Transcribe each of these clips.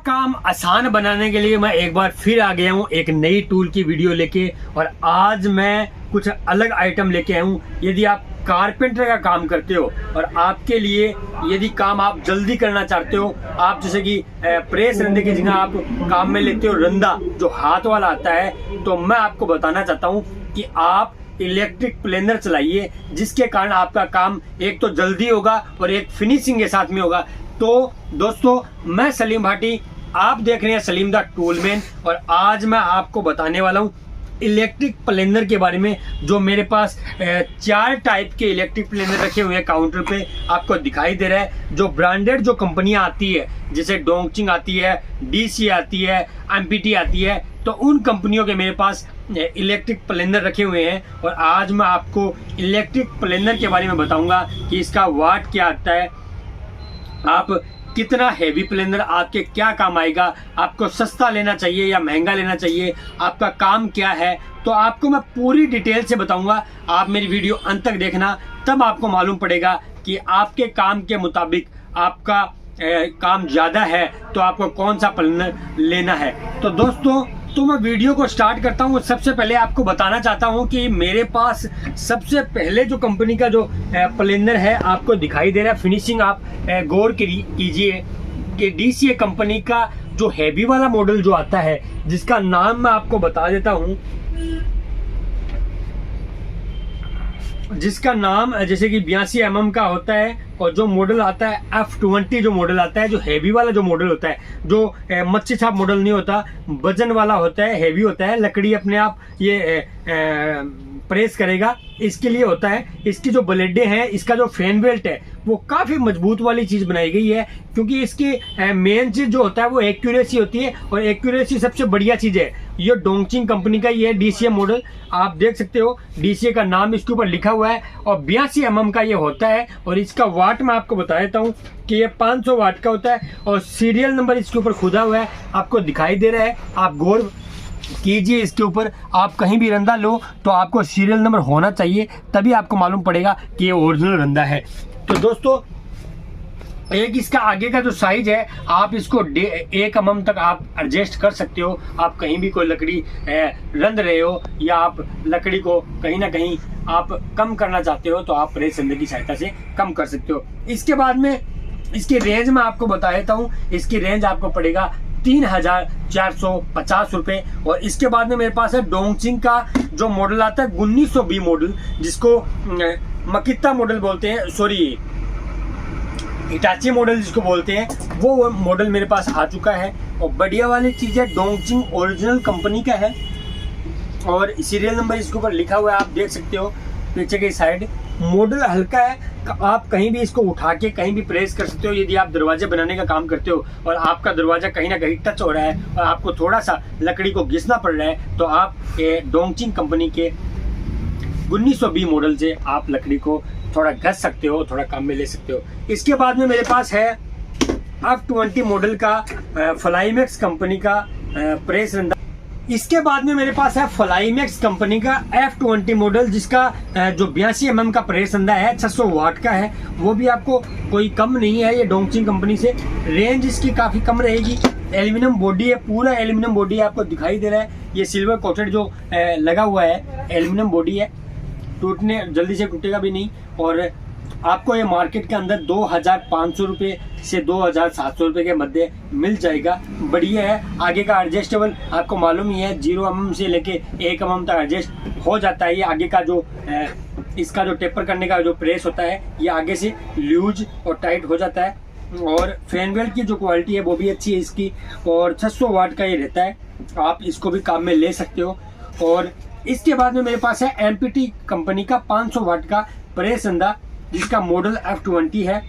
काम आसान बनाने के लिए मैं एक बार फिर आ गया हूँ एक नई टूल की वीडियो लेके। और आज मैं कुछ अलग आइटम लेके आया हूँ। यदि आप कारपेंटर का काम करते हो और आपके लिए यदि काम आप जल्दी करना चाहते हो, आप जैसे कि प्रेस रंधे की जगह आप काम में लेते हो रंधा जो हाथ वाला आता है, तो मैं आपको बताना चाहता हूँ कि आप इलेक्ट्रिक प्लेनर चलाइए, जिसके कारण आपका काम एक तो जल्दी होगा और एक फिनिशिंग के साथ में होगा। तो दोस्तों, मैं सलीम भाटी, आप देख रहे हैं सलीम द टूलमैन, और आज मैं आपको बताने वाला हूँ इलेक्ट्रिक प्लेनर के बारे में। जो मेरे पास 4 टाइप के इलेक्ट्रिक प्लेनर रखे हुए हैं काउंटर पे, आपको दिखाई दे रहा है। जो ब्रांडेड जो कंपनियां आती है, जैसे डोंगचिंग आती है, डीसी आती है, एमपीटी आती है, तो उन कंपनियों के मेरे पास इलेक्ट्रिक प्लेनर रखे हुए हैं। और आज मैं आपको इलेक्ट्रिक प्लेनर के बारे में बताऊंगा कि इसका वाट क्या आता है, आप कितना हैवी प्लेनर आपके क्या काम आएगा, आपको सस्ता लेना चाहिए या महंगा लेना चाहिए, आपका काम क्या है, तो आपको मैं पूरी डिटेल से बताऊंगा। आप मेरी वीडियो अंत तक देखना, तब आपको मालूम पड़ेगा कि आपके काम के मुताबिक आपका काम ज़्यादा है तो आपको कौन सा प्लेनर लेना है। तो दोस्तों, तो मैं वीडियो को स्टार्ट करता हूँ। सबसे पहले आपको बताना चाहता हूँ कि मेरे पास सबसे पहले जो कंपनी का जो प्लेनर है आपको दिखाई दे रहा है, फिनिशिंग आप गौर कीजिए कि डीसीए कंपनी का जो हैवी वाला मॉडल जो आता है, जिसका नाम मैं आपको बता देता हूँ, जिसका नाम जैसे कि 82 mm का होता है। और जो मॉडल आता है F20 जो मॉडल आता है, जो हैवी वाला जो मॉडल होता है, जो मच्छी छाप मॉडल नहीं होता, वजन वाला होता है, हैवी होता है, लकड़ी अपने आप ये प्रेस करेगा, इसके लिए होता है। इसकी जो ब्लेडें हैं, इसका जो फैन बेल्ट है, वो काफ़ी मजबूत वाली चीज़ बनाई गई है, क्योंकि इसकी मेन चीज़ जो होता है वो एक्यूरेसी होती है, और एक्यूरेसी सबसे बढ़िया चीज़ है। ये डोंगचिंग कंपनी का ये डीसीए मॉडल आप देख सकते हो, डीसीए का नाम इसके ऊपर लिखा हुआ है, और 82 mm का ये होता है। और इसका वाट मैं आपको बता देता हूँ कि ये 500 वाट का होता है, और सीरियल नंबर इसके ऊपर खुदा हुआ है, आपको दिखाई दे रहा है। आप गौर कीजिए इसके ऊपर, आप कहीं भी रंधा लो तो आपको सीरियल नंबर होना चाहिए, तभी आपको मालूम पड़ेगा कि ये ओरिजिनल रंधा है। तो दोस्तों, एक इसका आगे का जो साइज है, आप इसको 1 mm तक आप एडजस्ट कर सकते हो। आप कहीं भी कोई लकड़ी रंध रहे हो, या आप लकड़ी को कहीं ना कहीं आप कम करना चाहते हो, तो आप प्रेस रंधे की सहायता से कम कर सकते हो। इसके बाद में इसकी रेंज मैं आपको बता देता हूँ। इसकी रेंज आपको पड़ेगा 3450 रुपये। और इसके बाद में मेरे पास है डोंगचिंग का जो मॉडल आता है 1920 मॉडल, जिसको मकिता मॉडल बोलते हैं, सॉरी हिटाची मॉडल जिसको बोलते हैं, वो मॉडल मेरे पास आ चुका है। और बढ़िया वाली चीज़ है, डोंगचिंग ओरिजिनल कंपनी का है, और सीरियल नंबर इसके ऊपर लिखा हुआ है, आप देख सकते हो पीछे की साइड। मॉडल हल्का है, आप कहीं भी इसको उठा के कहीं भी प्रेस कर सकते हो। यदि आप दरवाजे बनाने का काम करते हो और आपका दरवाजा कहीं ना कहीं टच हो रहा है और आपको थोड़ा सा लकड़ी को घिसना पड़ रहा है, तो आप डोंगचिंग कंपनी के 1920 मॉडल से आप लकड़ी को थोड़ा घस सकते हो, थोड़ा काम में ले सकते हो। इसके बाद में मेरे पास है F20 मॉडल का फ्लाईमैक्स कंपनी का प्रेस रंधा। इसके बाद में मेरे पास है फ्लाईमैक्स कंपनी का F20 मॉडल, जिसका जो 82 mm का प्रेस रंधा है, 600 वाट का है, वो भी आपको कोई कम नहीं है ये डोंगचिंग कंपनी से। रेंज इसकी काफ़ी कम रहेगी। एल्यूमिनियम बॉडी है, पूरा एल्यूमिनियम बॉडी आपको दिखाई दे रहा है। ये सिल्वर कोटेड जो लगा हुआ है एल्यूमिनियम बॉडी है, टूटने जल्दी से टूटेगा भी नहीं। और आपको ये मार्केट के अंदर 2500 रुपये से 2700 रुपये के मध्य मिल जाएगा। बढ़िया है। आगे का एडजस्टेबल आपको मालूम ही है, 0 mm से लेके 1 mm तक एडजस्ट हो जाता है। ये आगे का जो इसका जो टेपर करने का जो प्रेस होता है, ये आगे से लूज और टाइट हो जाता है। और फैन बेल्ट की जो क्वालिटी है वो भी अच्छी है इसकी, और 600 वाट का ये रहता है, आप इसको भी काम में ले सकते हो। और इसके बाद में मेरे पास है एमपीटी कंपनी का 500 वाट का प्रेस रंधा, जिसका मॉडल F20 है।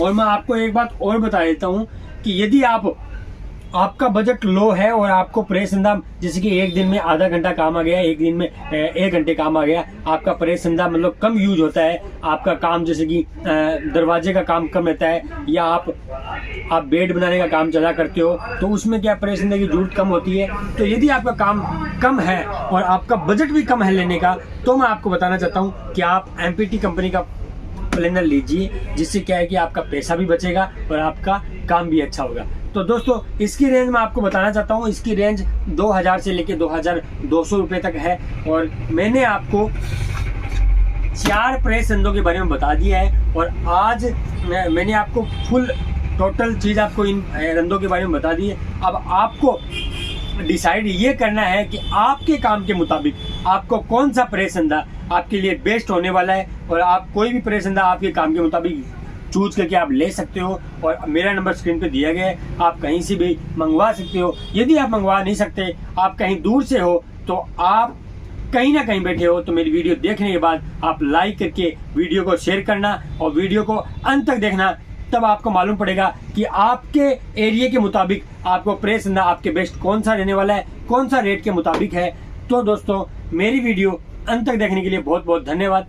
और मैं आपको एक बात और बता देता हूँ कि यदि आपका बजट लो है और आपको प्रेस रंधा, जैसे कि एक दिन में आधा घंटा काम आ गया, एक दिन में 1 घंटे काम आ गया, आपका प्रेस रंधा मतलब कम यूज होता है, आपका काम जैसे कि दरवाजे का काम कम रहता है, या आप बेड बनाने का काम चला करते हो, तो उसमें क्या प्रेस रंधे की जरूरत कम होती है। तो यदि आपका काम कम है और आपका बजट भी कम है लेने का, तो मैं आपको बताना चाहता हूँ कि आप एमपीटी कंपनी का प्लेनर लीजिए, जिससे क्या है कि आपका पैसा भी बचेगा और आपका काम भी अच्छा होगा। तो दोस्तों इसकी रेंज मैं आपको बताना चाहता हूँ, इसकी रेंज 2000 से लेके 2200 रुपये तक है। और मैंने आपको 4 प्रेस रंदों के बारे में बता दिया है, और आज मैंने आपको फुल टोटल चीज़ आपको इन रंदों के बारे में बता दी है। अब आपको डिसाइड ये करना है कि आपके काम के मुताबिक आपको कौन सा प्रेस रंदा आपके लिए बेस्ट होने वाला है, और आप कोई भी प्रेस रंदा आपके काम के मुताबिक चूज करके आप ले सकते हो। और मेरा नंबर स्क्रीन पे दिया गया है, आप कहीं से भी मंगवा सकते हो। यदि आप मंगवा नहीं सकते, आप कहीं दूर से हो, तो आप कहीं ना कहीं बैठे हो, तो मेरी वीडियो देखने के बाद आप लाइक करके वीडियो को शेयर करना और वीडियो को अंत तक देखना। तब आपको मालूम पड़ेगा कि आपके एरिया के मुताबिक आपको प्रेस रंदा आपके बेस्ट कौन सा रहने वाला है, कौन सा रेट के मुताबिक है। तो दोस्तों मेरी वीडियो अंत तक देखने के लिए बहुत बहुत धन्यवाद।